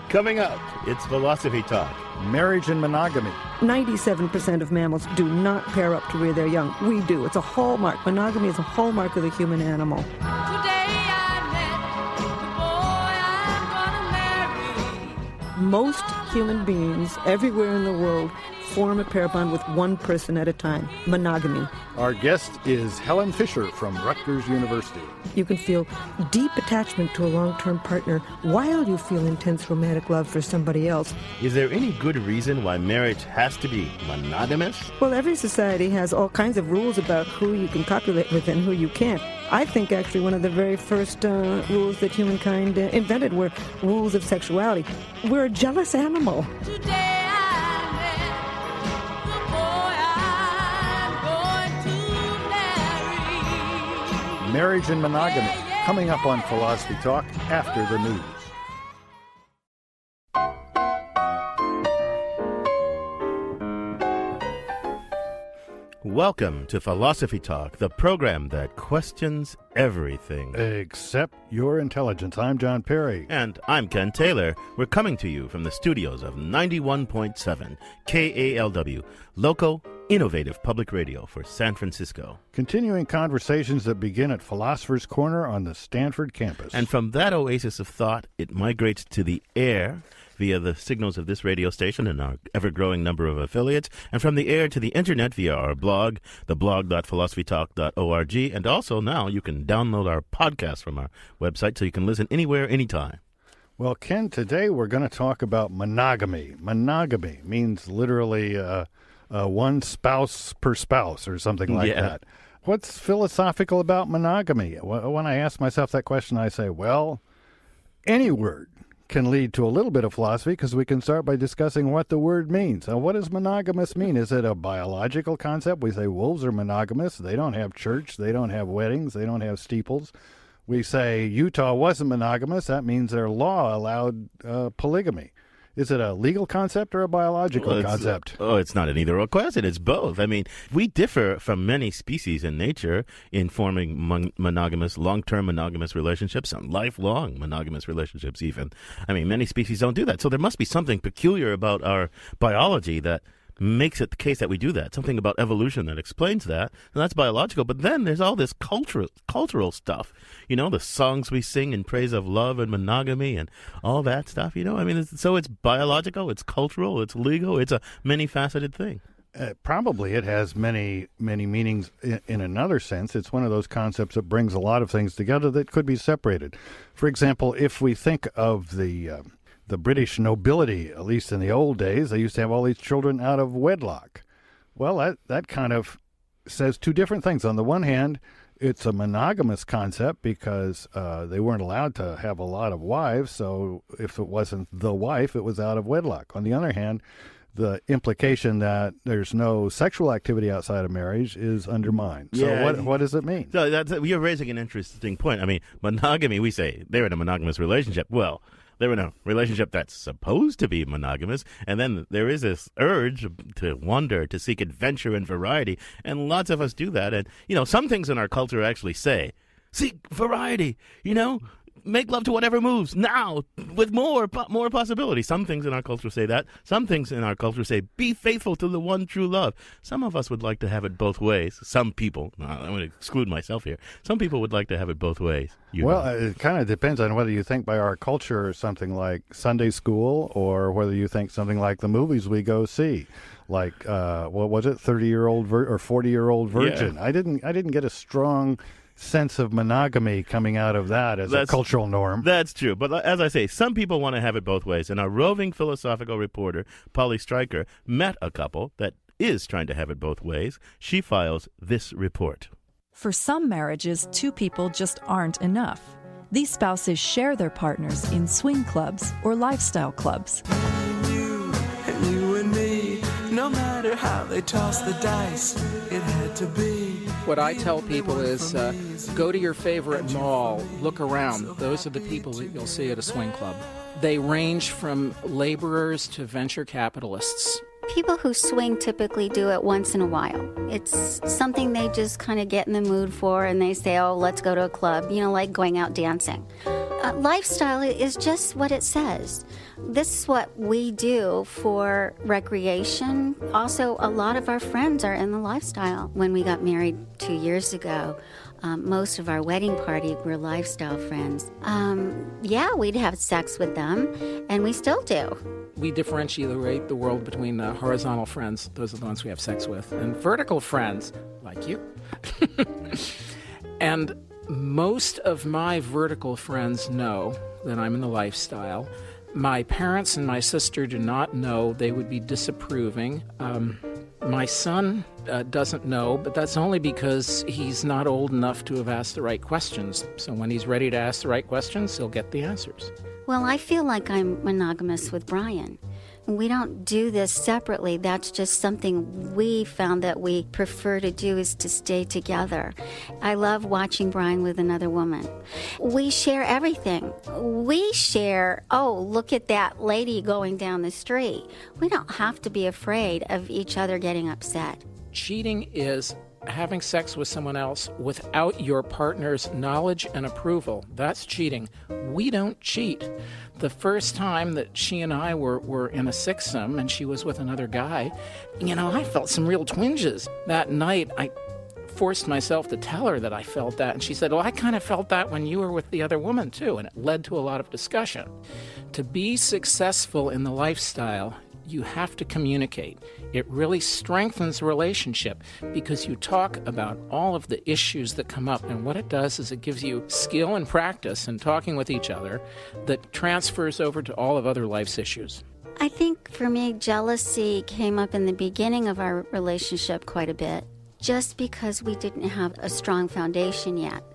Coming up, it's Philosophy Talk. Marriage and monogamy. 97% of mammals do not pair up to rear their young. We do. It's a hallmark. Monogamy is a hallmark of the human animal. Today I met the boy I'm gonna marry. Most human beings everywhere in the world form a pair bond with one person at a time. Monogamy. Our guest is Helen Fisher from Rutgers University. You can feel deep attachment to a long-term partner while you feel intense romantic love for somebody else. Is there any good reason why marriage has to be monogamous? Well, every society has all kinds of rules about who you can copulate with and who you can't. I think actually one of the very first rules that humankind invented were rules of sexuality. We're a jealous animal. Today I met the boy I'm going to marry. Marriage and monogamy. Coming up on Philosophy Talk after the news. Welcome to Philosophy Talk, the program that questions everything. Except your intelligence. I'm John Perry. And I'm Ken Taylor. We're coming to you from the studios of 91.7 KALW, local, innovative public radio for San Francisco. Continuing conversations that begin at Philosopher's Corner on the Stanford campus. And from that oasis of thought, it migrates to the air via the signals of this radio station and our ever-growing number of affiliates, and from the air to the internet via our blog, theblog.philosophytalk.org, and also now you can download our podcast from our website so you can listen anywhere, anytime. Well, Ken, today we're going to talk about monogamy. Monogamy means literally one spouse per spouse or something like that. What's philosophical about monogamy? When I ask myself that question, I say, well, any word can lead to a little bit of philosophy because we can start by discussing what the word means. Now, what does monogamous mean? Is it a biological concept? We say wolves are monogamous. They don't have church. They don't have weddings. They don't have steeples. We say Utah wasn't monogamous. That means their law allowed polygamy. Is it a legal concept or a biological concept? It's not an either-or question. It's both. I mean, we differ from many species in nature in forming monogamous, long-term monogamous relationships and lifelong monogamous relationships even. I mean, many species don't do that. So there must be something peculiar about our biology that makes it the case that we do that, something about evolution that explains that, and that's biological. But then there's all this cultural stuff, you know, the songs we sing in praise of love and monogamy and all that stuff, you know. I mean, so it's biological, it's cultural, it's legal, it's a many-faceted thing. Probably it has many, many meanings in another sense. It's one of those concepts that brings a lot of things together that could be separated. For example, if we think of the British nobility, at least in the old days, they used to have all these children out of wedlock. Well, that kind of says two different things. On the one hand, it's a monogamous concept because they weren't allowed to have a lot of wives, so if it wasn't the wife, it was out of wedlock. On the other hand, the implication that there's no sexual activity outside of marriage is undermined. So what does it mean? So you're raising an interesting point. I mean, monogamy, we say they're in a monogamous relationship. Well, they're in a relationship that's supposed to be monogamous, and then there is this urge to wander, to seek adventure and variety, and lots of us do that. And, you know, some things in our culture actually say, seek variety, you know, make love to whatever moves now with more possibility. Some things in our culture say that. Some things in our culture say, be faithful to the one true love. Some of us would like to have it both ways. Some people, I'm going to exclude myself here. Some people would like to have it both ways. It kind of depends on whether you think by our culture something like Sunday school or whether you think something like the movies we go see. Like, what was it, 30-year-old or 40-year-old virgin. Yeah. I didn't get a strong sense of monogamy coming out of that as a cultural norm. That's true. But as I say, some people want to have it both ways. And our roving philosophical reporter, Polly Stryker, met a couple that is trying to have it both ways. She files this report. For some marriages, two people just aren't enough. These spouses share their partners in swing clubs or lifestyle clubs. You and me, no matter how they toss the dice, it had to be. What I tell people is go to your favorite mall, look around. Those are the people that you'll see at a swing club. They range from laborers to venture capitalists. People who swing typically do it once in a while. It's something they just kind of get in the mood for, and they say, oh, let's go to a club, you know, like going out dancing. Lifestyle is just what it says. This is what we do for recreation. Also, a lot of our friends are in the lifestyle. When we got married 2 years ago, most of our wedding party were lifestyle friends. Yeah, we'd have sex with them, and we still do. We differentiate the world between horizontal friends, those are the ones we have sex with, and vertical friends, like you. And most of my vertical friends know that I'm in the lifestyle. My parents and my sister do not know. They would be disapproving. My son doesn't know, but that's only because he's not old enough to have asked the right questions. So when he's ready to ask the right questions, he'll get the answers. Well, I feel like I'm monogamous with Brian. We don't do this separately. That's just something we found that we prefer to do, is to stay together. I love watching Brian with another woman. We share everything. We share, oh, look at that lady going down the street. We don't have to be afraid of each other getting upset. Cheating is having sex with someone else without your partner's knowledge and approval. That's cheating. We don't cheat. The first time that she and I were in a sixsome and she was with another guy, I felt some real twinges. That night, I forced myself to tell her that I felt that, and she said, well, I kind of felt that when you were with the other woman too, and it led to a lot of discussion. To be successful in the lifestyle, you have to communicate. It really strengthens the relationship because you talk about all of the issues that come up, and what it does is it gives you skill and practice in talking with each other that transfers over to all of other life's issues. I think for me, jealousy came up in the beginning of our relationship quite a bit, just because we didn't have a strong foundation yet.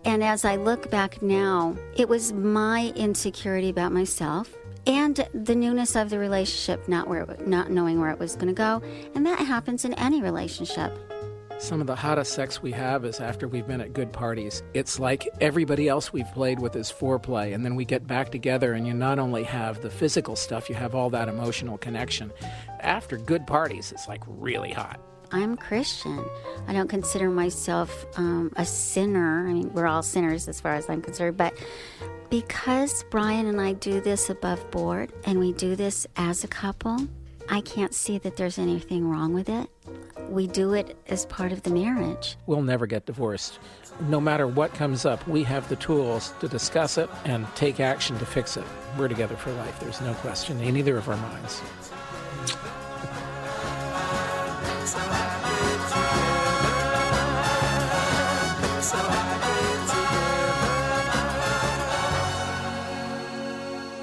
And as I look back now, it was my insecurity about myself and the newness of the relationship, not knowing where it was going to go. And that happens in any relationship. Some of the hottest sex we have is after we've been at good parties. It's like everybody else we've played with is foreplay, and then we get back together and you not only have the physical stuff, you have all that emotional connection. After good parties, it's like really hot. I'm Christian. I don't consider myself a sinner. I mean, we're all sinners as far as I'm concerned, but because Brian and I do this above board and we do this as a couple, I can't see that there's anything wrong with it. We do it as part of the marriage. We'll never get divorced. No matter what comes up, we have the tools to discuss it and take action to fix it. We're together for life. There's no question in either of our minds.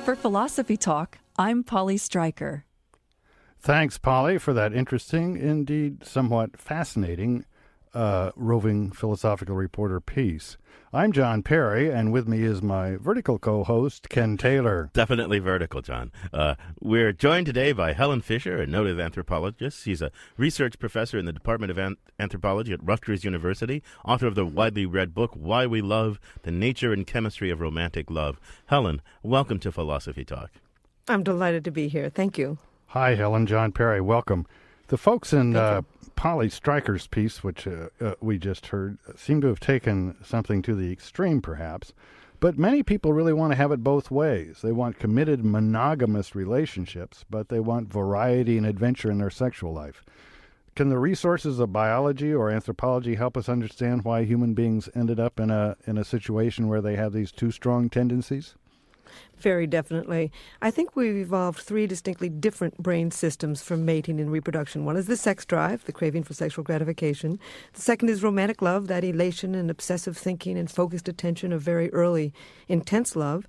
For Philosophy Talk, I'm Polly Stryker. Thanks, Polly, for that interesting, indeed somewhat fascinating, roving philosophical reporter piece. I'm John Perry, and with me is my vertical co-host, Ken Taylor. Definitely vertical, John. We're joined today by Helen Fisher, a noted anthropologist. She's a research professor in the Department of Anthropology at Rutgers University, author of the widely read book, Why We Love, The Nature and Chemistry of Romantic Love. Helen, welcome to Philosophy Talk. I'm delighted to be here. Thank you. Hi, Helen. John Perry. Welcome. The folks in Polly Stryker's piece, which we just heard, seem to have taken something to the extreme, perhaps. But many people really want to have it both ways. They want committed monogamous relationships, but they want variety and adventure in their sexual life. Can the resources of biology or anthropology help us understand why human beings ended up in a situation where they have these two strong tendencies? Very definitely. I think we've evolved three distinctly different brain systems for mating and reproduction. One is the sex drive, the craving for sexual gratification. The second is romantic love, that elation and obsessive thinking and focused attention of very early, intense love.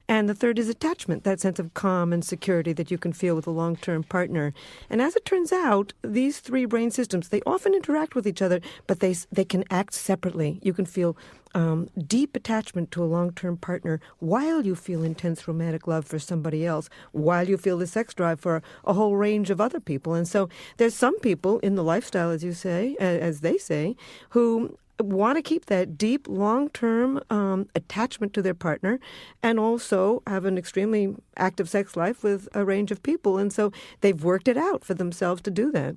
And the third is attachment, that sense of calm and security that you can feel with a long-term partner. And as it turns out, these three brain systems, they often interact with each other, but they can act separately. You can feel deep attachment to a long-term partner while you feel intense romantic love for somebody else, while you feel the sex drive for a whole range of other people. And so there's some people in the lifestyle, as you say, as they say, who want to keep that deep, long-term attachment to their partner and also have an extremely active sex life with a range of people. And so they've worked it out for themselves to do that.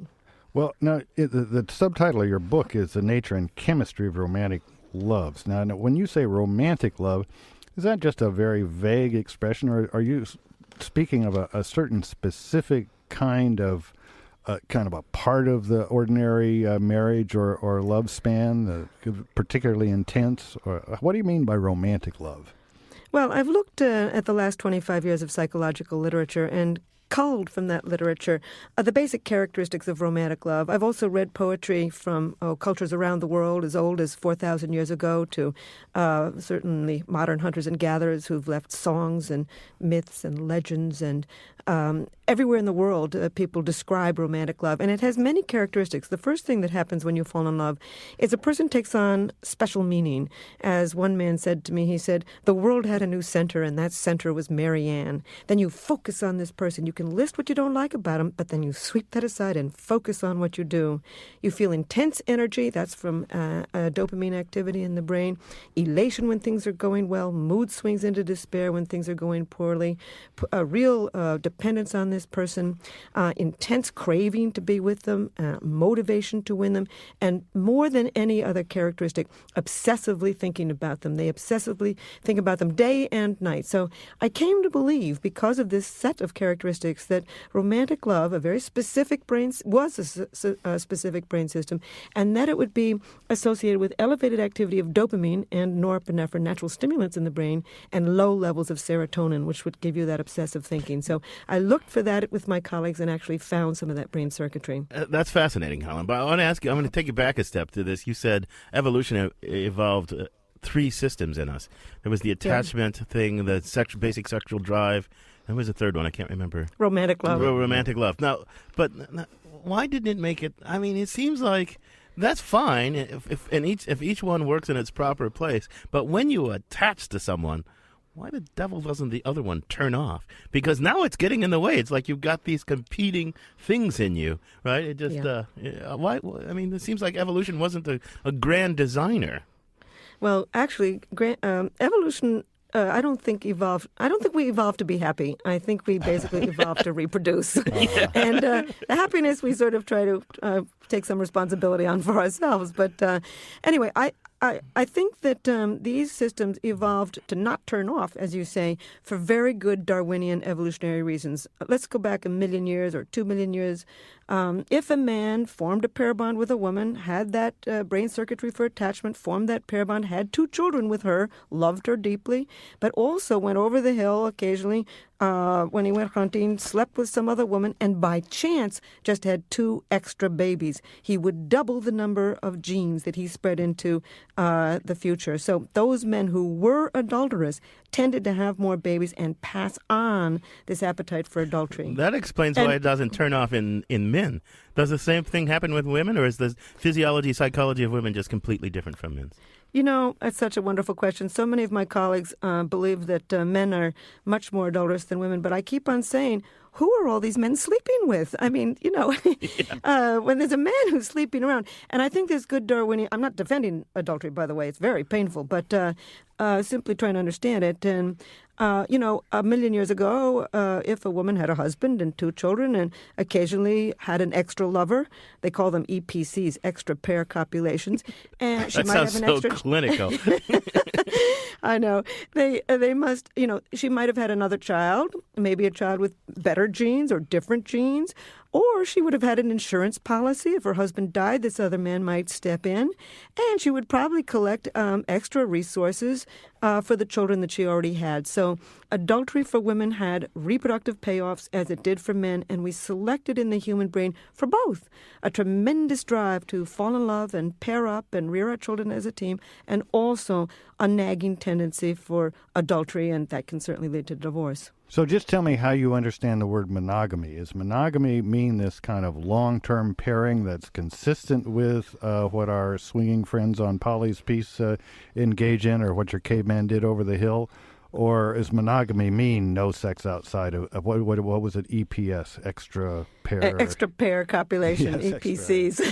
Well, now, the subtitle of your book is The Nature and Chemistry of Romantic Loves. Now, when you say romantic love, Is that just a very vague expression, or are you speaking of a certain specific kind of a part of the ordinary marriage or love span, particularly intense? Or what do you mean by romantic love? Well, I've looked at the last 25 years of psychological literature and culled from that literature the basic characteristics of romantic love. I've also read poetry from cultures around the world as old as 4,000 years ago to certainly modern hunters and gatherers who've left songs and myths and legends, and everywhere in the world people describe romantic love, and it has many characteristics. The first thing that happens when you fall in love is a person takes on special meaning. As one man said to me, he said, the world had a new center, and that center was Mary Ann. Then you focus on this person. You can list what you don't like about him, but then you sweep that aside and focus on what you do. You feel intense energy. That's from dopamine activity in the brain. Elation when things are going well. Mood swings into despair when things are going poorly. A real dependence on this person. Intense craving to be with them. Motivation to win them. And more than any other characteristic, obsessively thinking about them. They obsessively think about them day and night. So I came to believe, because of this set of characteristics, that romantic love, a very specific a specific brain system, and that it would be associated with elevated activity of dopamine and norepinephrine, natural stimulants in the brain, and low levels of serotonin, which would give you that obsessive thinking. So I looked for that with my colleagues and actually found some of that brain circuitry. That's fascinating, Helen. But I want to ask you, I'm going to take you back a step to this. You said evolution evolved three systems in us. There was the attachment thing, the basic sexual drive. And what was the third one? I can't remember. Romantic love. Romantic love. Now, but why didn't it make it? I mean, it seems like that's fine if each one works in its proper place. But when you attach to someone, why the devil doesn't the other one turn off? Because now it's getting in the way. It's like you've got these competing things in you, right? It just why? I mean, it seems like evolution wasn't a grand designer. Well, actually, evolution. I don't think we evolved to be happy. I think we basically evolved to reproduce. And the happiness we sort of try to take some responsibility on for ourselves. But anyway, I think that these systems evolved to not turn off, as you say, for very good Darwinian evolutionary reasons. Let's go back 1 million years or 2 million years. If a man formed a pair bond with a woman, had that brain circuitry for attachment, formed that pair bond, had 2 children with her, loved her deeply, but also went over the hill occasionally when he went hunting, slept with some other woman, and by chance just had 2 extra babies, he would double the number of genes that he spread into the future. So those men who were adulterous tended to have more babies and pass on this appetite for adultery. That explains why it doesn't turn off in men. Does the same thing happen with women, or is the physiology, psychology of women just completely different from men's? You know, that's such a wonderful question. So many of my colleagues believe that men are much more adulterous than women, but I keep on saying, who are all these men sleeping with? I mean, you know, when there's a man who's sleeping around. And I think there's good Darwinian, I'm not defending adultery, by the way, it's very painful, but simply trying to understand it. And, 1 million years ago, if a woman had a husband and 2 children and occasionally had an extra lover, they call them EPCs, extra pair copulations. And she that might sounds have an so extra clinical. I know. They must, she might have had another child, maybe a child with better genes or different genes, or she would have had an insurance policy. If her husband died, this other man might step in, and she would probably collect extra resources for the children that she already had. So adultery for women had reproductive payoffs as it did for men, and we selected in the human brain for both a tremendous drive to fall in love and pair up and rear our children as a team, and also a nagging tendency for adultery, and that can certainly lead to divorce. So just tell me how you understand the word monogamy. Does monogamy mean this kind of long-term pairing that's consistent with what our swinging friends on Polly's piece engage in, or what your caveman did over the hill? Or is monogamy mean no sex outside of what was it, EPS, extra pair? Extra pair copulation, yes, EPCs.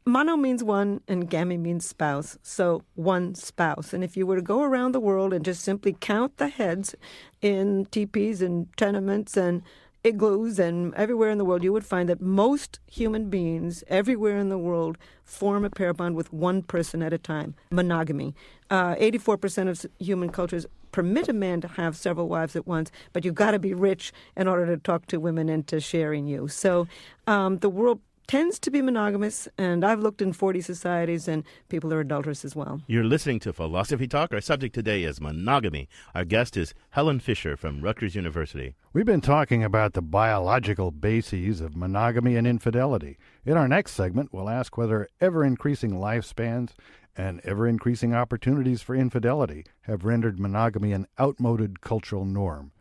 Mono means one and gammy means spouse, so one spouse. And if you were to go around the world and just simply count the heads in teepees and tenements and igloos and everywhere in the world, you would find that most human beings everywhere in the world form a pair bond with one person at a time, monogamy. 84% of human cultures permit a man to have several wives at once, but you've got to be rich in order to talk to women into sharing you. So the world tends to be monogamous, and I've looked in 40 societies, and people are adulterous as well. You're listening to Philosophy Talk. Our subject today is monogamy. Our guest is Helen Fisher from Rutgers University. We've been talking about the biological bases of monogamy and infidelity. In our next segment, we'll ask whether ever-increasing lifespans and ever-increasing opportunities for infidelity have rendered monogamy an outmoded cultural norm.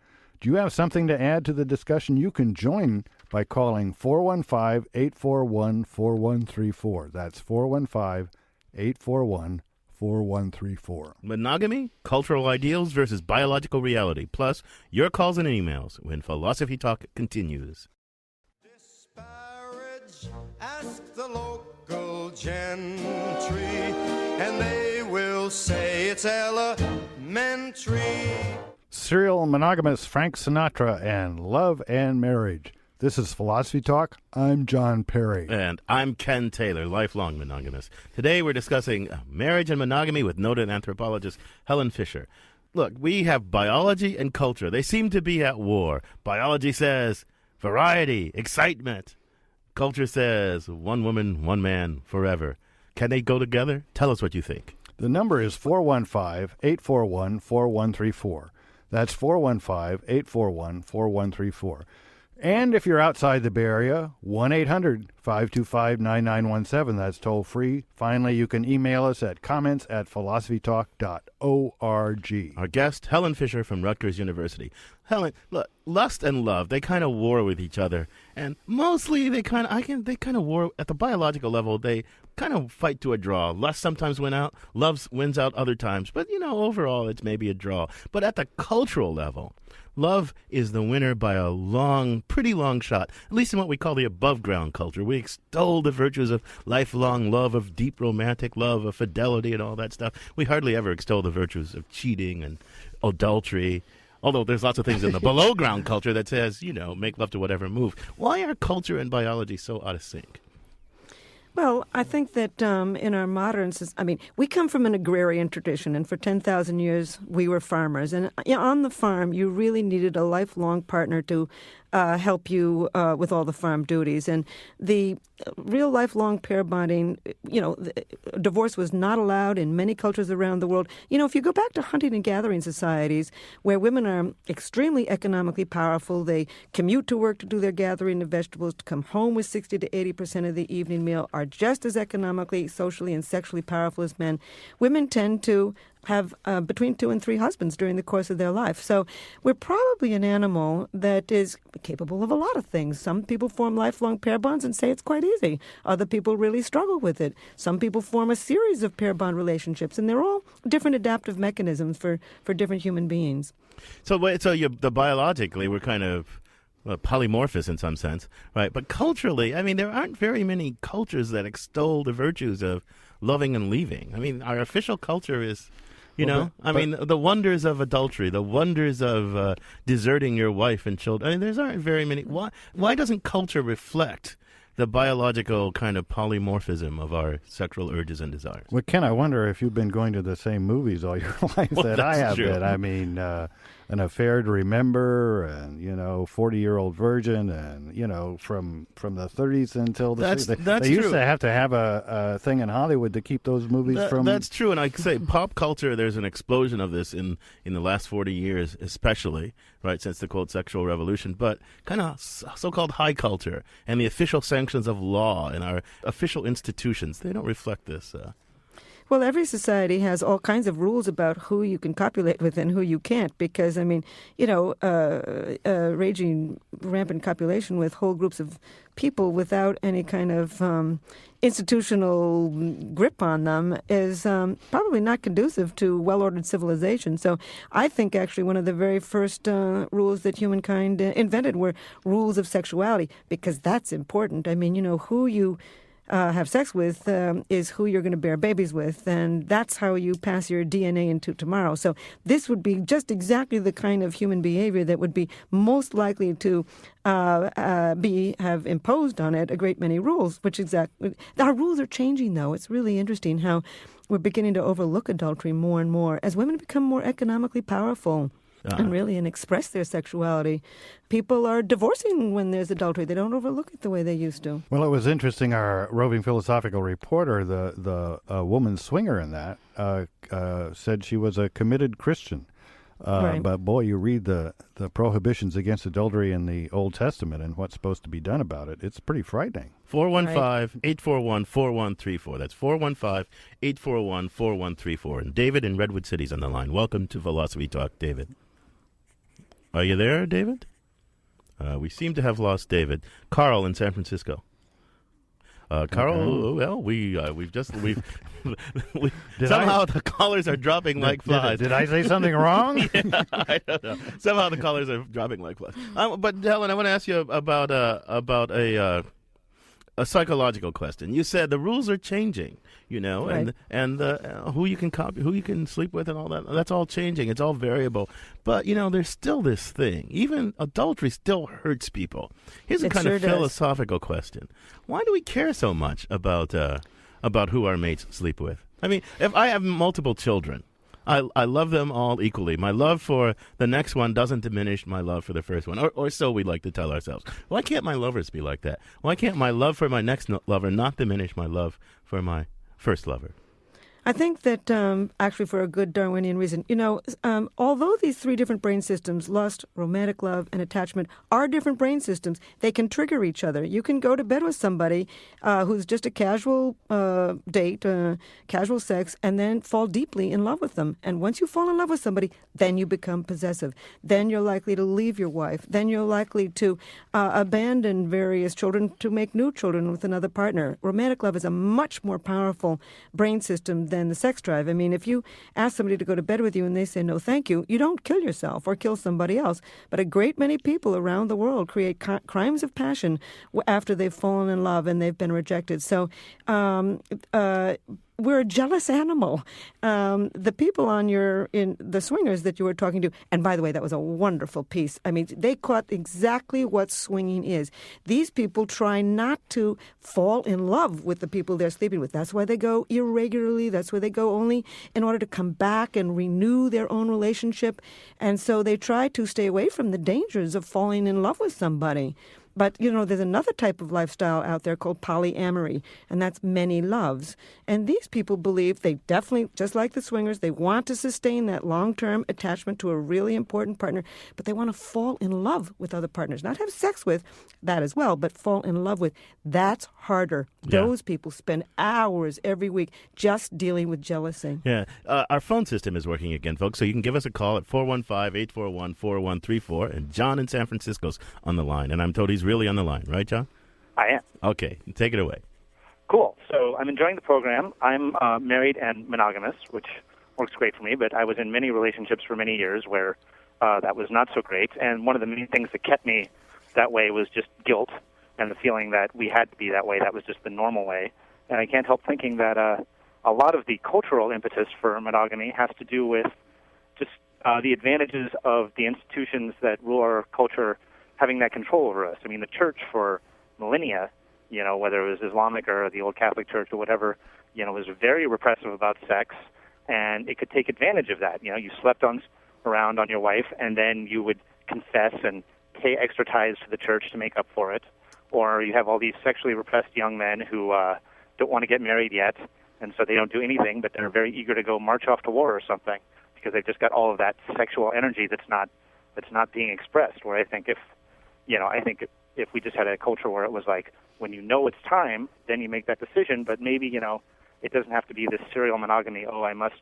Do you have something to add to the discussion? You can join by calling 415-841-4134. That's 415-841-4134. Monogamy, cultural ideals versus biological reality. Plus, your calls and emails when Philosophy Talk continues. Disparage, ask the local gentry, and they will say it's elementary. Serial monogamous Frank Sinatra and Love and Marriage. This is Philosophy Talk. I'm John Perry. And I'm Ken Taylor, lifelong monogamous. Today we're discussing marriage and monogamy with noted anthropologist Helen Fisher. Look, we have biology and culture. They seem to be at war. Biology says variety, excitement. Culture says one woman, one man, forever. Can they go together? Tell us what you think. The number is 415-841-4134. That's 415-841-4134. And if you're outside the Bay Area, 1-800-525-9917. That's toll free. Finally, you can email us at comments@philosophytalk.org. Our guest, Helen Fisher from Rutgers University. Helen, look, lust and love, they kind of war with each other. And mostly they kind of war at the biological level. They kind of fight to a draw. Lust sometimes love wins out other times. But, overall it's maybe a draw. But at the cultural level, love is the winner by a pretty long shot, at least in what we call the above-ground culture. We extol the virtues of lifelong love, of deep romantic love, of fidelity and all that stuff. We hardly ever extol the virtues of cheating and adultery, although there's lots of things in the below-ground culture that says, make love to whatever move. Why are culture and biology so out of sync? Well, I think that in our modern we come from an agrarian tradition, and for 10,000 years we were farmers. And on the farm, you really needed a lifelong partner to help you with all the farm duties. And the real lifelong pair bonding, divorce was not allowed in many cultures around the world. If you go back to hunting and gathering societies where women are extremely economically powerful, they commute to work to do their gathering of vegetables, to come home with 60 to 80% of the evening meal, are just as economically, socially, and sexually powerful as men. Women tend to have between 2 and 3 husbands during the course of their life. So we're probably an animal that is capable of a lot of things. Some people form lifelong pair bonds and say it's quite easy. Other people really struggle with it. Some people form a series of pair bond relationships, and they're all different adaptive mechanisms for different human beings. So the biologically, we're kind of polymorphous in some sense, right? But culturally, there aren't very many cultures that extol the virtues of loving and leaving. Our official culture is, the wonders of adultery, the wonders of deserting your wife and children. There aren't very many. Why doesn't culture reflect the biological kind of polymorphism of our sexual urges and desires? Well, Ken, I wonder if you've been going to the same movies all your life that I have true. been. An Affair to Remember, and 40-Year-Old Virgin, and from the 30s until the that's they used to have a thing in Hollywood to keep those movies from. That's true, and I say pop culture. There's an explosion of this in the last 40 years, especially right since the quote sexual revolution. But kind of so-called high culture and the official sanctions of law and our official institutions, they don't reflect this. Well, every society has all kinds of rules about who you can copulate with and who you can't, because, raging rampant copulation with whole groups of people without any kind of institutional grip on them is probably not conducive to well-ordered civilization. So I think actually one of the very first rules that humankind invented were rules of sexuality, because that's important. Who you have sex with is who you're going to bear babies with, and that's how you pass your DNA into tomorrow. So this would be just exactly the kind of human behavior that would be most likely to have imposed on it a great many rules, which exactly our rules are changing, though. It's really interesting how we're beginning to overlook adultery more and more as women become more economically powerful. And express their sexuality. People are divorcing when there's adultery. They don't overlook it the way they used to. Well, it was interesting. Our roving philosophical reporter, the woman swinger in that, said she was a committed Christian. Right. But boy, you read the prohibitions against adultery in the Old Testament and what's supposed to be done about it. It's pretty frightening. 415-841-4134. That's 415-841-4134. And David in Redwood City's on the line. Welcome to Philosophy Talk, David. Are you there, David? We seem to have lost David. Carl in San Francisco. Carl, well, we've somehow the callers are dropping like flies. Did I say something wrong? Yeah, I don't know. Somehow the callers are dropping like flies. But Helen, I want to ask you about a psychological question. You said the rules are changing, right. and who you can copy, who you can sleep with, and all that. That's all changing. It's all variable. But there's still this thing. Even adultery still hurts people. Here's a kind of philosophical question: why do we care so much about who our mates sleep with? I mean, if I have multiple children, I love them all equally. My love for the next one doesn't diminish my love for the first one, or so we like to tell ourselves. Why can't my lovers be like that? Why can't my love for my next lover not diminish my love for my first lover? I think that actually for a good Darwinian reason, although these three different brain systems, lust, romantic love, and attachment, are different brain systems, they can trigger each other. You can go to bed with somebody who's just a casual date, casual sex, and then fall deeply in love with them. And once you fall in love with somebody, then you become possessive. Then you're likely to leave your wife. Then you're likely to abandon various children to make new children with another partner. Romantic love is a much more powerful brain system than the sex drive. I mean, if you ask somebody to go to bed with you and they say no thank you, you don't kill yourself or kill somebody else. But a great many people around the world create crimes of passion after they've fallen in love and they've been rejected. So we're a jealous animal. The people in the swingers that you were talking to, and by the way, that was a wonderful piece. I mean, they caught exactly what swinging is. These people try not to fall in love with the people they're sleeping with. That's why they go irregularly. That's why they go only in order to come back and renew their own relationship. And so they try to stay away from the dangers of falling in love with somebody. But, there's another type of lifestyle out there called polyamory, and that's many loves. And these people believe they definitely, just like the swingers, they want to sustain that long-term attachment to a really important partner, but they want to fall in love with other partners. Not have sex with, that as well, but fall in love with. That's harder. Yeah. Those people spend hours every week just dealing with jealousy. Yeah. Our phone system is working again, folks, so you can give us a call at 415-841-4134, and John in San Francisco's on the line, and I'm told he's really on the line, right, John? I am. Okay, take it away. Cool. So I'm enjoying the program. I'm married and monogamous, which works great for me, but I was in many relationships for many years where that was not so great, and one of the main things that kept me that way was just guilt and the feeling that we had to be that way. That was just the normal way, and I can't help thinking that a lot of the cultural impetus for monogamy has to do with just the advantages of the institutions that rule our culture having that control over us. I mean, the church for millennia, whether it was Islamic or the old Catholic Church or whatever, was very repressive about sex, and it could take advantage of that. You slept around on your wife, and then you would confess and pay extra tithes to the church to make up for it. Or you have all these sexually repressed young men who don't want to get married yet, and so they don't do anything, but they're very eager to go march off to war or something because they've just got all of that sexual energy that's not being expressed. Where I think if we just had a culture where it was like, when it's time, then you make that decision, but maybe, it doesn't have to be this serial monogamy, I must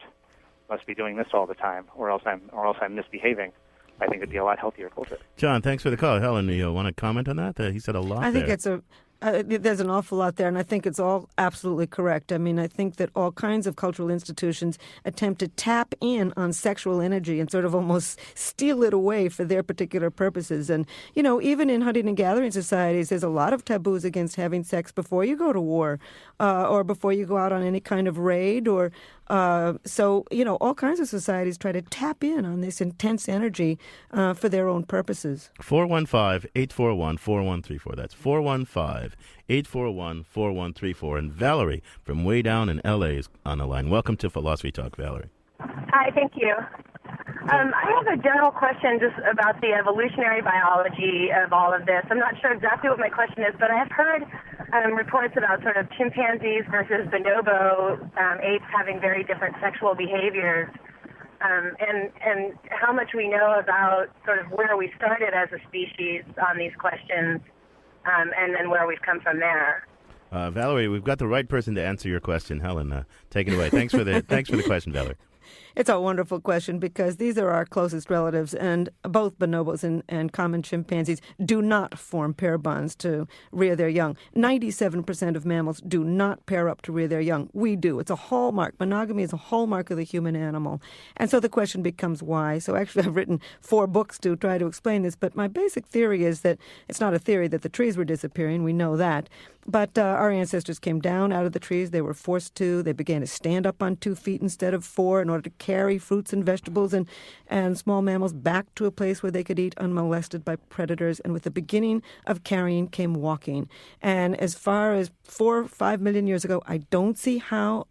be doing this all the time, or else I'm misbehaving. I think it'd be a lot healthier culture. John, thanks for the call. Helen, you want to comment on that? He said a lot I think there. it's a There's an awful lot there, and I think it's all absolutely correct. I mean, I think that all kinds of cultural institutions attempt to tap in on sexual energy and sort of almost steal it away for their particular purposes. And, even in hunting and gathering societies, there's a lot of taboos against having sex before you go to war or before you go out on any kind of raid. All kinds of societies try to tap in on this intense energy for their own purposes. 415-841-4134. That's 415-841-4134. And Valerie from way down in L.A. is on the line. Welcome to Philosophy Talk, Valerie. Hi, thank you. I have a general question just about the evolutionary biology of all of this. I'm not sure exactly what my question is, but I have heard reports about sort of chimpanzees versus bonobo apes having very different sexual behaviors, and how much we know about sort of where we started as a species on these questions, and then where we've come from there. Valerie, we've got the right person to answer your question. Helen, take it away. Thanks for the question, Valerie. It's a wonderful question because these are our closest relatives, and both bonobos and common chimpanzees do not form pair bonds to rear their young. 97% of mammals do not pair up to rear their young. We do. It's a hallmark. Monogamy is a hallmark of the human animal. And so the question becomes why. So actually I've written 4 books to try to explain this, but my basic theory is that it's not a theory that the trees were disappearing. We know that. But our ancestors came down out of the trees. They were forced to. They began to stand up on 2 feet instead of 4 in order to carry fruits and vegetables and small mammals back to a place where they could eat unmolested by predators. And with the beginning of carrying came walking. And as far as 4 or 5 million years ago, I don't see how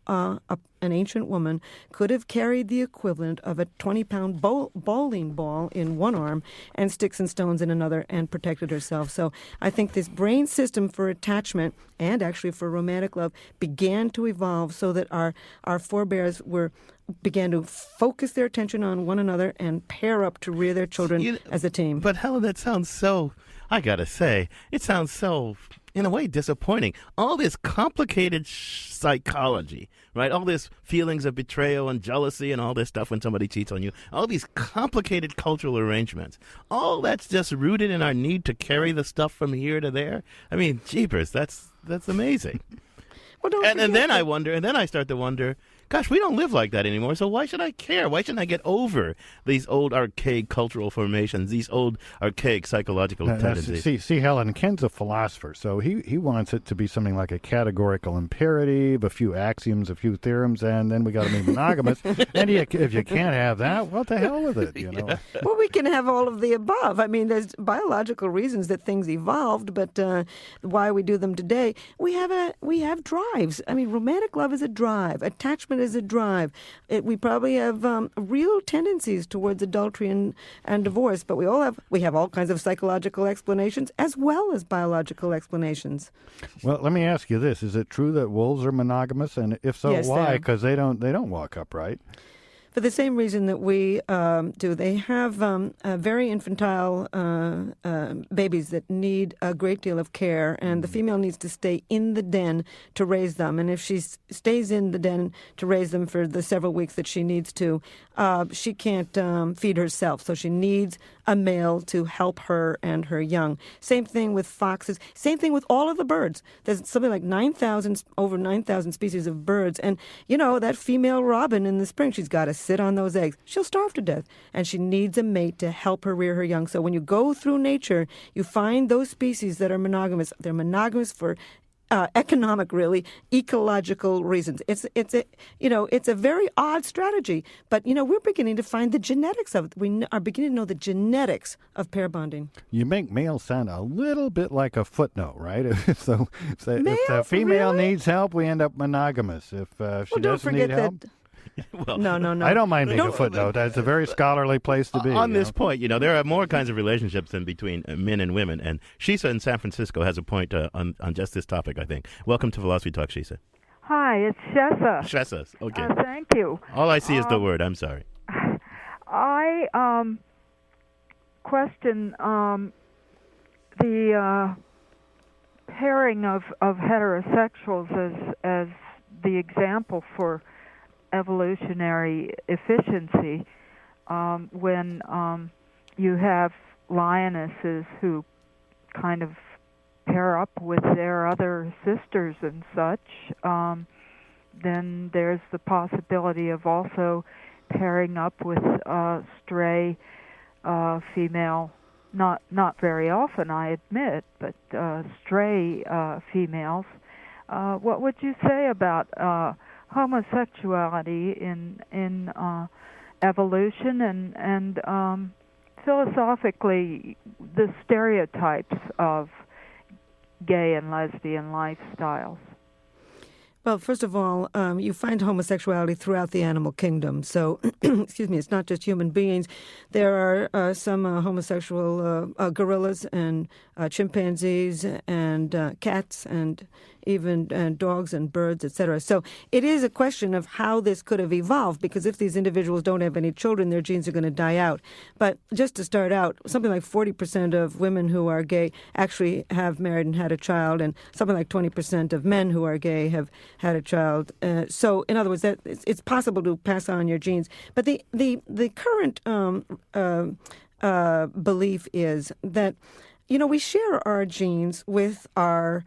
an ancient woman could have carried the equivalent of a 20-pound bowling ball in one arm and sticks and stones in another and protected herself. So I think this brain system for attachment and actually for romantic love began to evolve so that our forebears began to focus their attention on one another and pair up to rear their children as a team. But Helen, that sounds so, I gotta say, it sounds so, in a way, disappointing. All this complicated psychology, right? All this feelings of betrayal and jealousy and all this stuff when somebody cheats on you. All these complicated cultural arrangements. All that's just rooted in our need to carry the stuff from here to there. I mean, jeepers, that's amazing. Well, and then I start to wonder, gosh, we don't live like that anymore, so why should I care? Why shouldn't I get over these old archaic cultural formations, these old archaic psychological tendencies? See, Helen, Ken's a philosopher, so he wants it to be something like a categorical imperative, a few axioms, a few theorems, and then we got to be monogamous. And if you can't have that, what the hell with it, Yeah. Well, we can have all of the above. I mean, there's biological reasons that things evolved, but why we do them today, we have drives. I mean, romantic love is a drive. Attachment is a drive. We probably have real tendencies towards adultery and divorce, but we have all kinds of psychological explanations as well as biological explanations. Well, let me ask you this: is it true that wolves are monogamous, and if so, yes, why? Because they don't walk upright. For the same reason that we do. They have very infantile babies that need a great deal of care, and the female needs to stay in the den to raise them. And if she stays in the den to raise them for the several weeks that she needs to, she can't feed herself. So she needs a male to help her and her young. Same thing with foxes. Same thing with all of the birds. There's something like over 9,000 species of birds. And, that female robin in the spring, she's got to sit on those eggs. She'll starve to death. And she needs a mate to help her rear her young. So when you go through nature, you find those species that are monogamous. They're monogamous for economic, really, ecological reasons. It's a very odd strategy, but we're beginning to find the genetics of it. We are beginning to know the genetics of pair bonding. You make male sound a little bit like a footnote, right? if the female needs help, we end up monogamous. If she doesn't need help. Well, no. I don't mind being a footnote. That's a very scholarly place to be. On this point, there are more kinds of relationships than between men and women. And Shisa in San Francisco has a point on just this topic, I think. Welcome to Philosophy Talk, Shisa. Hi, it's Shessa. Shessa, okay. Thank you. All I see is the word. I'm sorry. I question the pairing of heterosexuals as the example for evolutionary efficiency when you have lionesses who kind of pair up with their other sisters and such, then there's the possibility of also pairing up with stray female, not very often, I admit, but stray females. What would you say about homosexuality in evolution and philosophically the stereotypes of gay and lesbian lifestyles? Well, first of all, you find homosexuality throughout the animal kingdom. So, excuse me, it's not just human beings. There are some homosexual gorillas and chimpanzees and cats and even dogs and birds, etc. So it is a question of how this could have evolved, because if these individuals don't have any children, their genes are going to die out. But just to start out, something like 40% of women who are gay actually have married and had a child, and something like 20% of men who are gay have had a child. So in other words, that it's possible to pass on your genes. But the current belief is that, we share our genes with our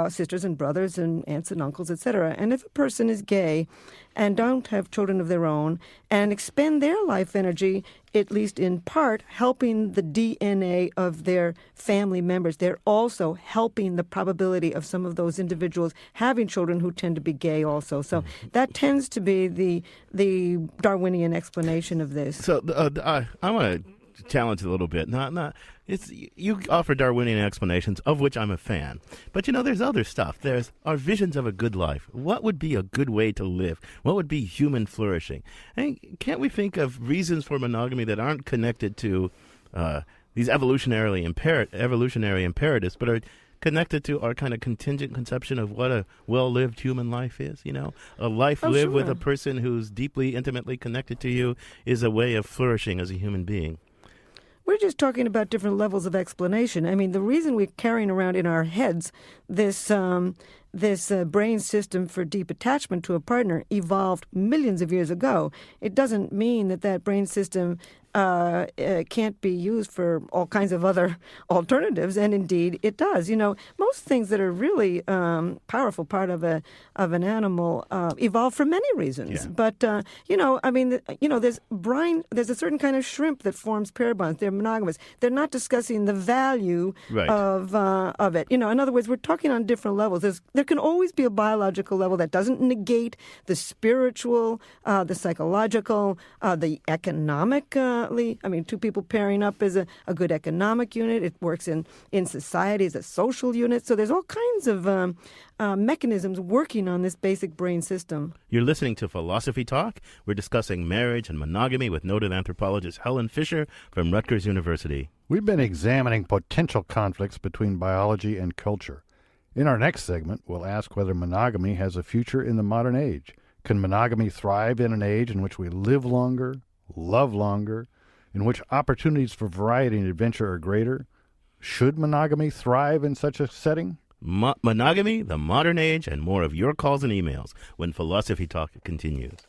sisters and brothers and aunts and uncles, etc. And if a person is gay and don't have children of their own and expend their life energy, at least in part, helping the DNA of their family members, they're also helping the probability of some of those individuals having children who tend to be gay also. So that tends to be the Darwinian explanation of this. So I want to challenge a little bit. You offer Darwinian explanations, of which I'm a fan. But, there's other stuff. There's our visions of a good life. What would be a good way to live? What would be human flourishing? And can't we think of reasons for monogamy that aren't connected to these evolutionary imperatives, but are connected to our kind of contingent conception of what a well-lived human life is? A life lived with a person who's deeply, intimately connected to you is a way of flourishing as a human being. We're just talking about different levels of explanation. I mean, the reason we're carrying around in our heads this brain system for deep attachment to a partner evolved millions of years ago. It doesn't mean that brain system can't be used for all kinds of other alternatives, and indeed it does. Most things that are really powerful part of an animal evolve for many reasons. Yeah. But there's a certain kind of shrimp that forms pair bonds. They're monogamous. They're not discussing the value of it. In other words, we're talking on different levels. There can always be a biological level that doesn't negate the spiritual, the psychological, the economic. Two people pairing up is a good economic unit. It works in society as a social unit. So there's all kinds of mechanisms working on this basic brain system. You're listening to Philosophy Talk. We're discussing marriage and monogamy with noted anthropologist Helen Fisher from Rutgers University. We've been examining potential conflicts between biology and culture. In our next segment, we'll ask whether monogamy has a future in the modern age. Can monogamy thrive in an age in which we live longer, love longer, in which opportunities for variety and adventure are greater? Should monogamy thrive in such a setting? Monogamy, the modern age, and more of your calls and emails when Philosophy Talk continues.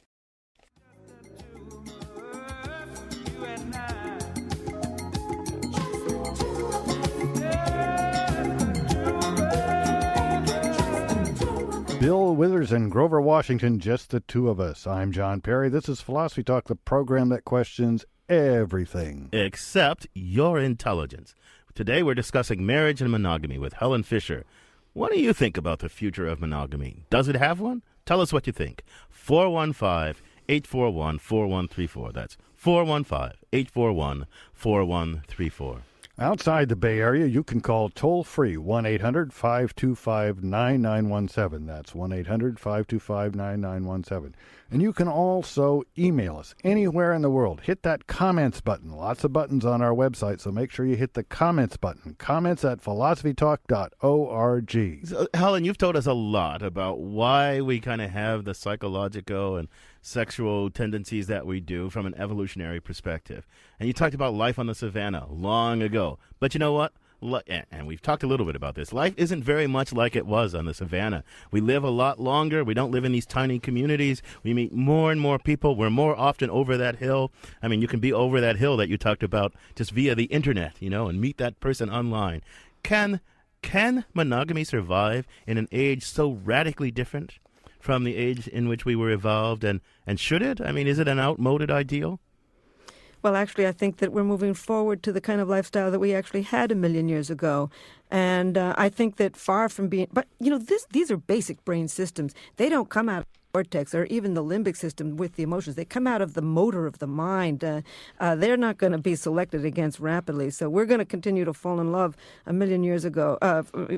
Bill Withers and Grover Washington, just the two of us. I'm John Perry. This is Philosophy Talk, the program that questions everything except your intelligence. Today we're discussing marriage and monogamy with Helen Fisher. What do you think about the future of monogamy? Does it have one? Tell us what you think. 415-841-4134. That's 415-841-4134. Outside the Bay Area, you can call toll-free 1-800-525-9917. That's 1-800-525-9917. And you can also email us anywhere in the world. Hit that comments button. Lots of buttons on our website, so make sure you hit the comments button. Comments at philosophytalk.org. So, Helen, you've told us a lot about why we kind of have the psychological and sexual tendencies that we do from an evolutionary perspective. And you talked about life on the savannah long ago. But you know what? And we've talked a little bit about this. Life isn't very much like it was on the savannah. We live a lot longer. We don't live in these tiny communities. We meet more and more people. We're more often over that hill. You can be over that hill that you talked about just via the internet, and meet that person online. Can can monogamy survive in an age so radically different from the age in which we were evolved, and should it? I mean, is it an outmoded ideal? Well, actually, I think that we're moving forward to the kind of lifestyle that we actually had 1,000,000 years ago. And I think that far from being, but, these are basic brain systems. They don't come out of the cortex or even the limbic system with the emotions. They come out of the motor of the mind. They're not going to be selected against rapidly. So we're going to continue to fall in love 1,000,000 years ago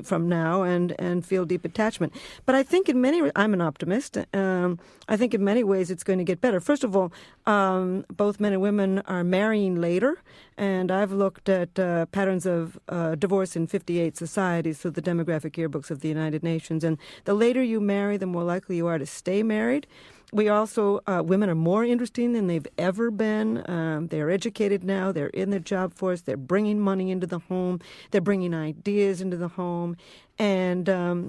from now and feel deep attachment. But I think I'm an optimist. I think in many ways it's going to get better. First of all, both men and women are marrying later. And I've looked at patterns of divorce in 58 societies through the demographic yearbooks of the United Nations. And the later you marry, the more likely you are to stay married. We also, women are more interesting than they've ever been. They're educated now. They're in the job force. They're bringing money into the home. They're bringing ideas into the home. And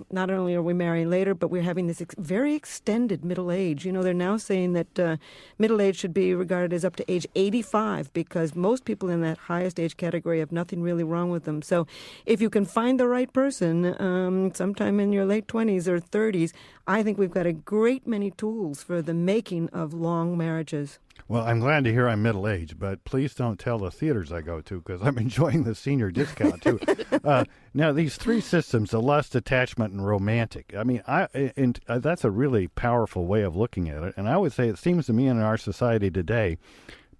not only are we marrying later, but we're having this very extended middle age. They're now saying that middle age should be regarded as up to age 85 because most people in that highest age category have nothing really wrong with them. So if you can find the right person sometime in your late 20s or 30s, I think we've got a great many tools for the making of long marriages. Well, I'm glad to hear I'm middle-aged, but please don't tell the theaters I go to because I'm enjoying the senior discount, too. Now, these three systems, the lust, attachment, and romantic, I mean, that's a really powerful way of looking at it. And I would say it seems to me in our society today,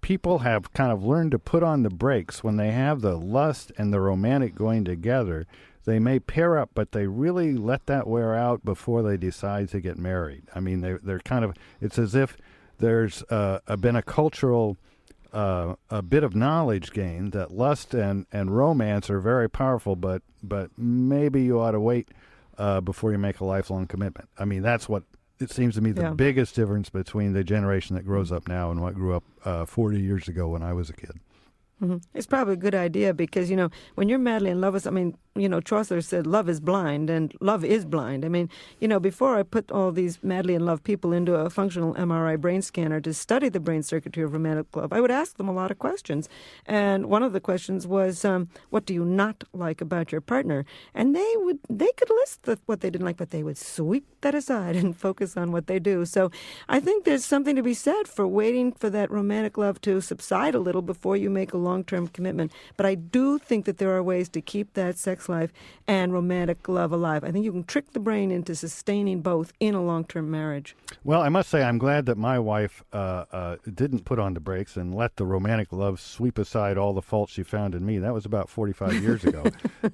people have kind of learned to put on the brakes when they have the lust and the romantic going together. They may pair up, but they really let that wear out before they decide to get married. I mean, they're kind of, it's as if there's been a cultural a bit of knowledge gained that lust and romance are very powerful, but maybe you ought to wait before you make a lifelong commitment. I mean, that's what it seems to me the biggest difference between the generation that grows up now and what grew up 40 years ago when I was a kid. Mm-hmm. It's probably a good idea because, when you're madly in love with something, Chaucer said love is blind and love is blind. I mean, before I put all these madly in love people into a functional MRI brain scanner to study the brain circuitry of romantic love, I would ask them a lot of questions. And one of the questions was, what do you not like about your partner? And they could list what they didn't like, but they would sweep that aside and focus on what they do. So I think there's something to be said for waiting for that romantic love to subside a little before you make a long-term commitment. But I do think that there are ways to keep that sex life and romantic love alive. I think you can trick the brain into sustaining both in a long-term marriage. Well, I must say I'm glad that my wife didn't put on the brakes and let the romantic love sweep aside all the faults she found in me. That was about 45 years ago.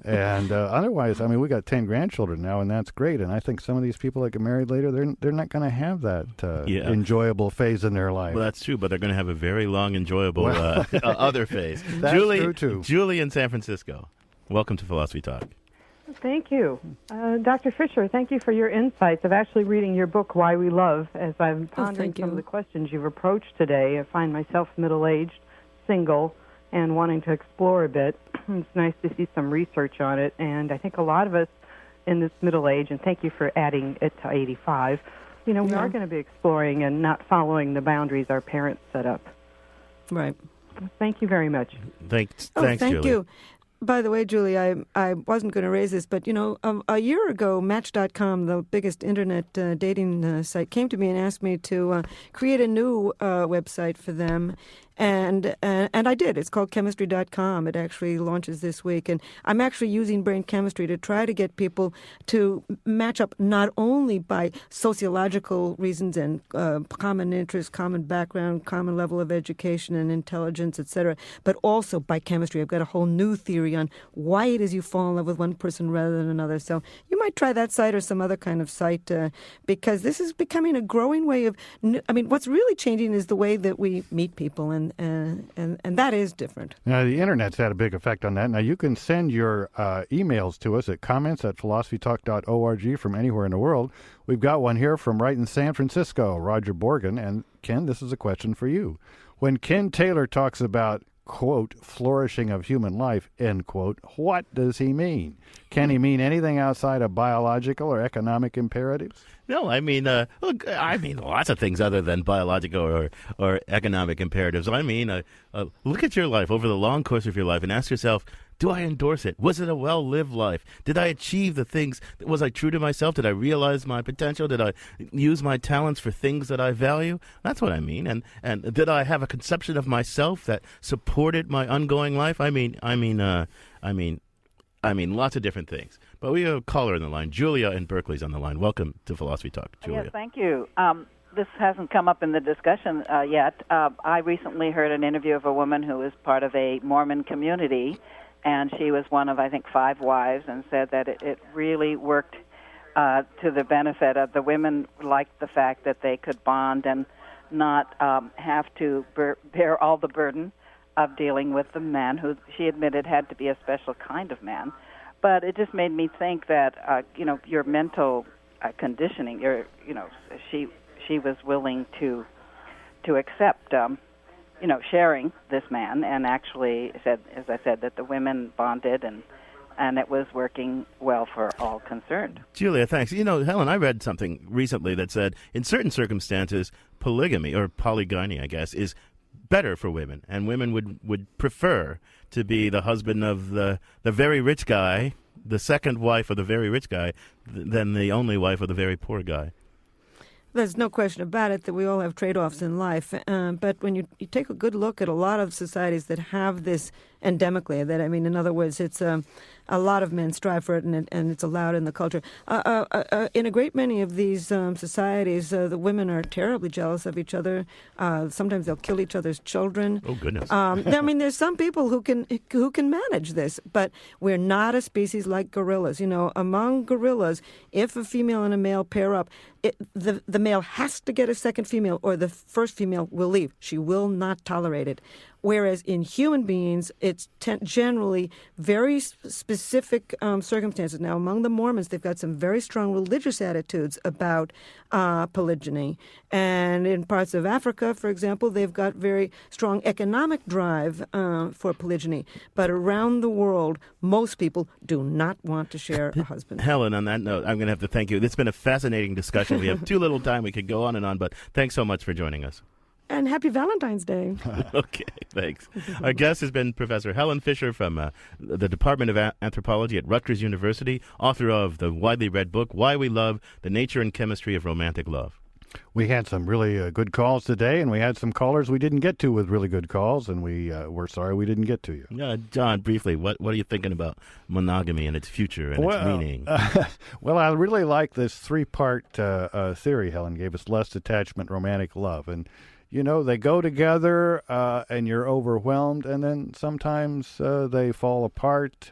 And otherwise, I mean, we got 10 grandchildren now, and that's great. And I think some of these people that get married later, they're not going to have that enjoyable phase in their life. Well, that's true, but they're going to have a very long, enjoyable other phase. That's true, too. Julie in San Francisco. Welcome to Philosophy Talk. Thank you. Dr. Fisher, thank you for your insights. I'm actually reading your book, Why We Love, as I'm pondering some of the questions you've approached today. I find myself middle-aged, single, and wanting to explore a bit. It's nice to see some research on it, and I think a lot of us in this middle age, and thank you for adding it to 85, we are going to be exploring and not following the boundaries our parents set up. Right. Thank you very much. Thanks, thank Julie. You. By the way, Julie, I wasn't going to raise this, but, a year ago, Match.com, the biggest internet dating site, came to me and asked me to create a new website for them. And I did. It's called chemistry.com. It actually launches this week. And I'm actually using brain chemistry to try to get people to match up not only by sociological reasons and common interests, common background, common level of education and intelligence, etc., but also by chemistry. I've got a whole new theory on why it is you fall in love with one person rather than another. So you might try that site or some other kind of site because this is becoming a growing way of, what's really changing is the way that we meet people, and that is different. Now, the Internet's had a big effect on that. Now, you can send your emails to us at comments@philosophytalk.org from anywhere in the world. We've got one here from right in San Francisco, Roger Borgen. And, Ken, this is a question for you. When Ken Taylor talks about, quote, flourishing of human life, end quote, what does he mean? Can he mean anything outside of biological or economic imperatives? No, lots of things other than biological or economic imperatives. Look at your life over the long course of your life and ask yourself, Do I endorse it? Was it a well-lived life? Did I achieve the things? Was I true to myself? Did I realize my potential? Did I use my talents for things that I value? That's what I mean. And did I have a conception of myself that supported my ongoing life? I mean, lots of different things. But we have a caller on the line. Julia in Berkeley's on the line. Welcome to Philosophy Talk, Julia. Yes, thank you. This hasn't come up in the discussion yet. I recently heard an interview of a woman who was part of a Mormon community, and she was one of, I think, 5 wives, and said that it really worked to the benefit of the women. Liked the fact that they could bond and not have to bear all the burden of dealing with the man who she admitted had to be a special kind of man. But it just made me think that, your mental conditioning, she was willing to accept, sharing this man, and actually said, as I said, that the women bonded and it was working well for all concerned. Julia, thanks. Helen, I read something recently that said in certain circumstances, polygamy, or polygamy, I guess, is better for women, and women would prefer to be the husband of the very rich guy, the second wife of the very rich guy, than the only wife of the very poor guy. There's no question about it that we all have trade-offs in life. But when you take a good look at a lot of societies that have this endemically, in other words, it's a lot of men strive for it, and it's allowed in the culture. In a great many of these societies, the women are terribly jealous of each other. Sometimes they'll kill each other's children. Oh, goodness. There's some people who can manage this, but we're not a species like gorillas. Among gorillas, if a female and a male pair up, the male has to get a second female, or the first female will leave. She will not tolerate it. Whereas in human beings, it's generally very specific circumstances. Now, among the Mormons, they've got some very strong religious attitudes about polygyny. And in parts of Africa, for example, they've got very strong economic drive for polygyny. But around the world, most people do not want to share a husband. Helen, on that note, I'm going to have to thank you. It's been a fascinating discussion. We have too little time. We could go on and on, but thanks so much for joining us. And happy Valentine's Day. Okay, thanks. Our guest has been Professor Helen Fisher from the Department of Anthropology at Rutgers University, author of the widely read book, Why We Love, The Nature and Chemistry of Romantic Love. We had some really good calls today, and we had some callers we didn't get to with really good calls, and we're sorry we didn't get to you. John, briefly, what are you thinking about monogamy and its future and its meaning? Well, I really like this 3-part theory Helen gave us: lust, attachment, romantic love. And they go together, and you're overwhelmed, and then sometimes they fall apart.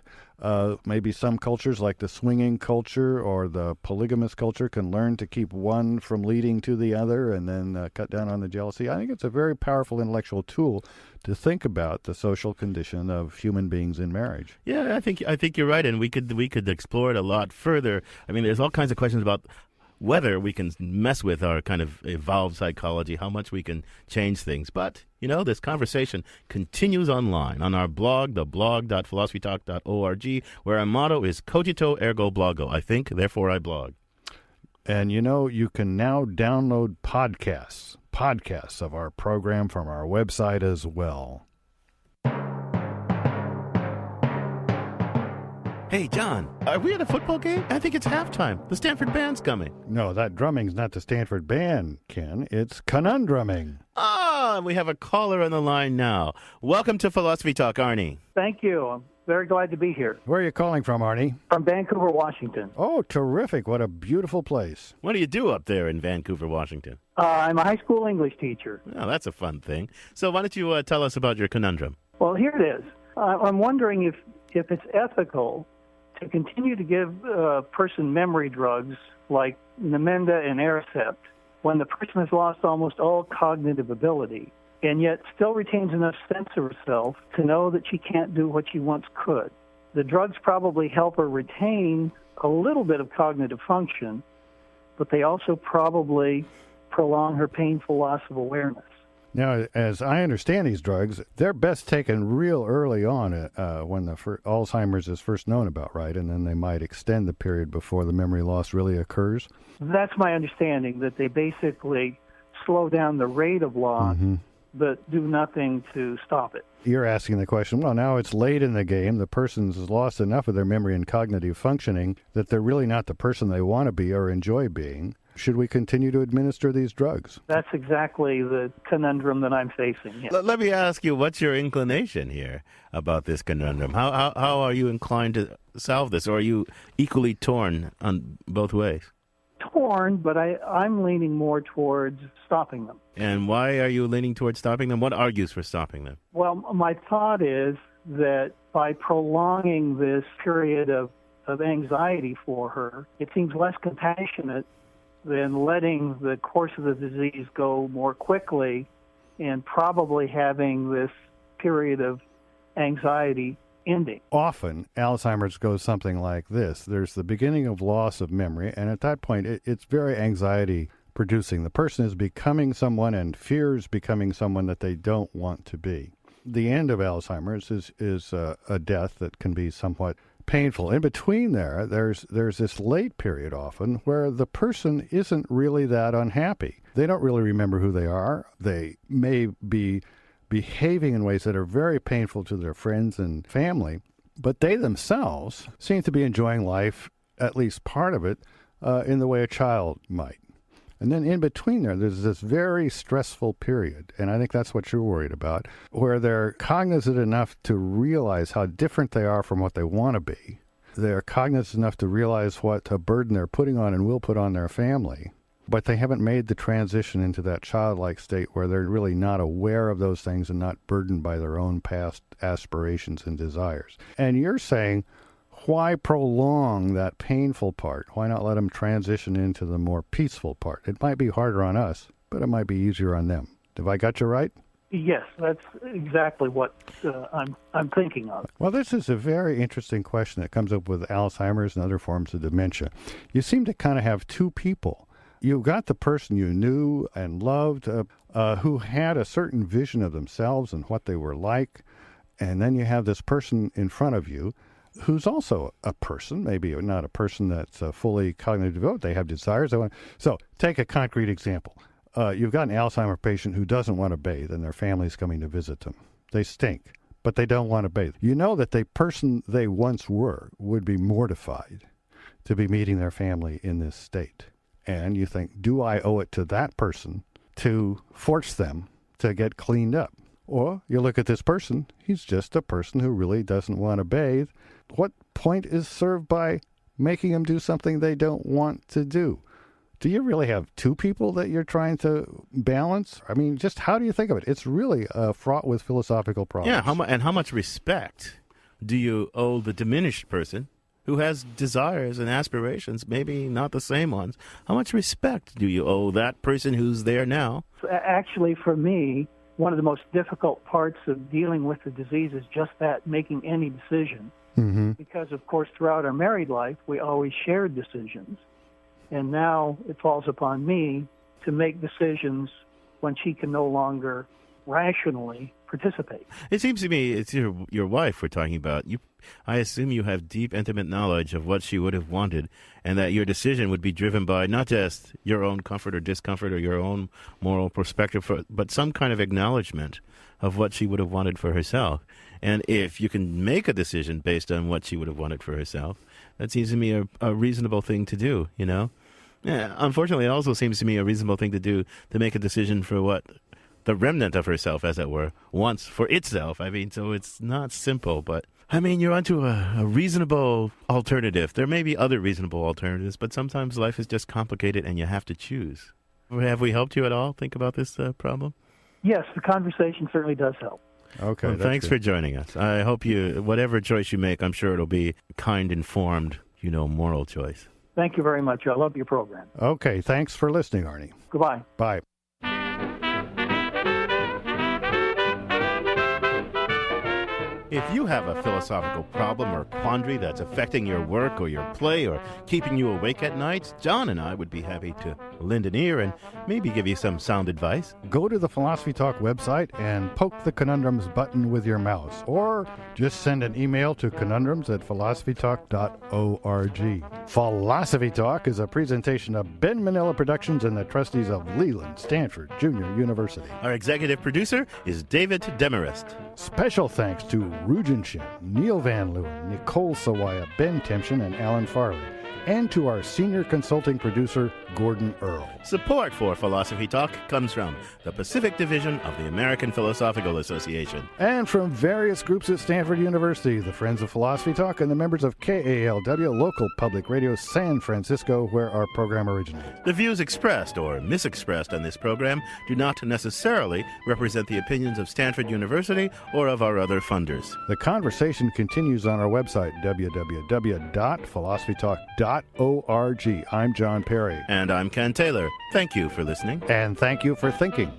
Maybe some cultures, like the swinging culture or the polygamous culture, can learn to keep one from leading to the other and then cut down on the jealousy. I think it's a very powerful intellectual tool to think about the social condition of human beings in marriage. Yeah, I think you're right, and we could explore it a lot further. There's all kinds of questions about whether we can mess with our kind of evolved psychology, how much we can change things. But, this conversation continues online on our blog, theblog.philosophytalk.org, where our motto is cogito ergo blogo. I think, therefore I blog. And, you can now download podcasts of our program from our website as well. Hey, John, are we at a football game? I think it's halftime. The Stanford band's coming. No, that drumming's not the Stanford band, Ken. It's conundruming. We have a caller on the line now. Welcome to Philosophy Talk, Arnie. Thank you. I'm very glad to be here. Where are you calling from, Arnie? From Vancouver, Washington. Oh, terrific. What a beautiful place. What do you do up there in Vancouver, Washington? I'm a high school English teacher. Oh, that's a fun thing. So why don't you tell us about your conundrum? Well, here it is. I'm wondering if it's ethical to continue to give a person memory drugs like Namenda and Aricept when the person has lost almost all cognitive ability and yet still retains enough sense of herself to know that she can't do what she once could. The drugs probably help her retain a little bit of cognitive function, but they also probably prolong her painful loss of awareness. Now, as I understand these drugs, they're best taken real early on when the Alzheimer's is first known about, right? And then they might extend the period before the memory loss really occurs? That's my understanding, that they basically slow down the rate of loss but do nothing to stop it. You're asking the question, well, now it's late in the game. The person's lost enough of their memory and cognitive functioning that they're really not the person they want to be or enjoy being. Should we continue to administer these drugs? That's exactly the conundrum that I'm facing. Yes. Let me ask you, what's your inclination here about this conundrum? How are you inclined to solve this, or are you equally torn on both ways? Torn, but I'm leaning more towards stopping them. And why are you leaning towards stopping them? What argues for stopping them? Well, my thought is that by prolonging this period of anxiety for her, it seems less compassionate than letting the course of the disease go more quickly and probably having this period of anxiety ending. Often, Alzheimer's goes something like this. There's the beginning of loss of memory, and at that point, it's very anxiety-producing. The person is becoming someone and fears becoming someone that they don't want to be. The end of Alzheimer's is a death that can be somewhat painful. In between there's this late period often where the person isn't really that unhappy. They don't really remember who they are. They may be behaving in ways that are very painful to their friends and family, but they themselves seem to be enjoying life, at least part of it, in the way a child might. And then in between there's this very stressful period, and I think that's what you're worried about, where they're cognizant enough to realize how different they are from what they want to be. They're cognizant enough to realize what a burden they're putting on and will put on their family, but they haven't made the transition into that childlike state where they're really not aware of those things and not burdened by their own past aspirations and desires. And you're saying, why prolong that painful part? Why not let them transition into the more peaceful part? It might be harder on us, but it might be easier on them. Have I got you right? Yes, that's exactly what I'm thinking of. Well, this is a very interesting question that comes up with Alzheimer's and other forms of dementia. You seem to kind of have two people. You've got the person you knew and loved who had a certain vision of themselves and what they were like, and then you have this person in front of you who's also a person, maybe not a person that's fully cognitively developed. They have desires. So take a concrete example. You've got an Alzheimer patient who doesn't want to bathe, and their family's coming to visit them. They stink, but they don't want to bathe. You know that the person they once were would be mortified to be meeting their family in this state. And you think, do I owe it to that person to force them to get cleaned up? Or you look at this person, he's just a person who really doesn't want to bathe. What point is served by making them do something they don't want to do? Do you really have two people that you're trying to balance? I mean, just how do you think of it? It's really fraught with philosophical problems. Yeah, how much respect do you owe the diminished person who has desires and aspirations, maybe not the same ones? How much respect do you owe that person who's there now? Actually, for me, one of the most difficult parts of dealing with the disease is just that, making any decision. Mm-hmm. Because, of course, throughout our married life, we always shared decisions. And now it falls upon me to make decisions when she can no longer rationally participate. It seems to me it's your wife we're talking about. I assume you have deep, intimate knowledge of what she would have wanted, and that your decision would be driven by not just your own comfort or discomfort or your own moral perspective, but some kind of acknowledgement of what she would have wanted for herself. And if you can make a decision based on what she would have wanted for herself, that seems to me a reasonable thing to do, you know? Yeah, unfortunately, it also seems to me a reasonable thing to do to make a decision for what the remnant of herself, as it were, wants for itself. I mean, so it's not simple, but I mean, you're onto a reasonable alternative. There may be other reasonable alternatives, but sometimes life is just complicated and you have to choose. Have we helped you at all think about this problem? Yes, the conversation certainly does help. Okay. Well, thanks for joining us. I hope whatever choice you make, I'm sure it'll be kind, informed, moral choice. Thank you very much. I love your program. Okay. Thanks for listening, Arnie. Goodbye. Bye. If you have a philosophical problem or quandary that's affecting your work or your play or keeping you awake at night, John and I would be happy to lend an ear and maybe give you some sound advice. Go to the Philosophy Talk website and poke the conundrums button with your mouse, or just send an email to conundrums@philosophytalk.org. Philosophy Talk is a presentation of Ben Manila Productions and the trustees of Leland Stanford Junior University. Our executive producer is David Demarest. Special thanks to Rugen Shin, Neil Van Leeuwen, Nicole Sawaya, Ben Timshin, and Alan Farley, and to our senior consulting producer, Gordon Earl. Support for Philosophy Talk comes from the Pacific Division of the American Philosophical Association. And from various groups at Stanford University, the Friends of Philosophy Talk, and the members of KALW, local public radio San Francisco, where our program originated. The views expressed or misexpressed on this program do not necessarily represent the opinions of Stanford University or of our other funders. The conversation continues on our website, www.philosophytalk.org. I'm John Perry. And I'm Ken Taylor. Thank you for listening. And thank you for thinking.